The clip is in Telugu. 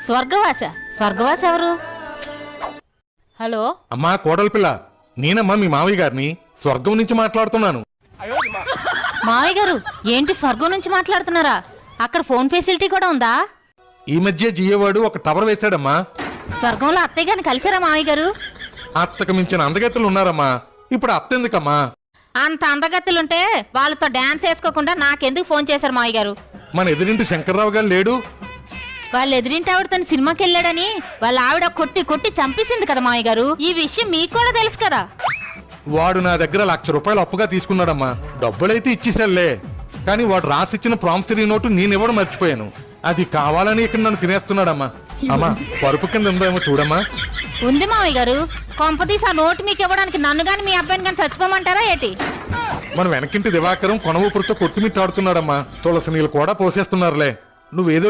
స్వర్గవాస ఎవరు? హలో అమ్మా కోడలి పిల్ల, నేనమ్మా మీ మావయ్య గారిని స్వర్గం నుంచి మాట్లాడుతున్నాను. మావయ్య గారు ఏంటి స్వర్గం నుంచి మాట్లాడుతున్నారా? అక్కడ ఫోన్ ఫెసిలిటీ కూడా ఉందా? ఈ మధ్య జియోవాడు ఒక టవర్ వేశాడమ్మా. స్వర్గంలో అత్తయ్య గారిని కలిసారా మావయ్య గారు? అత్తకు మించిన అందగత్తెలు ఉన్నారమ్మా. ఇప్పుడు అత్త ఎందుకమ్మా? అంత అందగత్తులుంటే వాళ్ళతో డాన్స్ వేసుకోకుండా నాకెందుకు ఫోన్ చేశారు మావయ్య గారు? మన ఎదురింటి శంకర్రావు గారు లేడు? వాళ్ళు ఎదురింటి ఆవిడ తన సినిమాకి వెళ్ళాడని వాళ్ళ ఆవిడ కొట్టి కొట్టి చంపేసింది కదా మావయ్య గారు. ఈ విషయం మీకు కూడా తెలుసు కదా. వాడు నా దగ్గర ₹1,00,000 అప్పుగా తీసుకున్నాడమ్మా. డబ్బులైతే ఇచ్చేసాలే, కానీ వాడు రాసిచ్చిన ప్రామిసరీ నోటు నేనివ్వడం మర్చిపోయాను. అది కావాలని ఇక్కడ నన్ను తినేస్తున్నాడమ్మా. అమ్మా పరుపు కింద ఉందేమో చూడమ్మా. ఉంది మావయ్య గారు. కొంపతీసి ఆ నోటు మీకు ఇవ్వడానికి నన్ను గాని మీ అబ్బాయిని గాని చచ్చిపోమంటారా ఏంటి? మన వెనకింటి దివాకరం కొన ఊపిరితో కొట్టుమిట్టాడుతున్నాడమ్మా. తులసి నీళ్ళు కూడా పోసేస్తున్నారులే. నువ్వేదో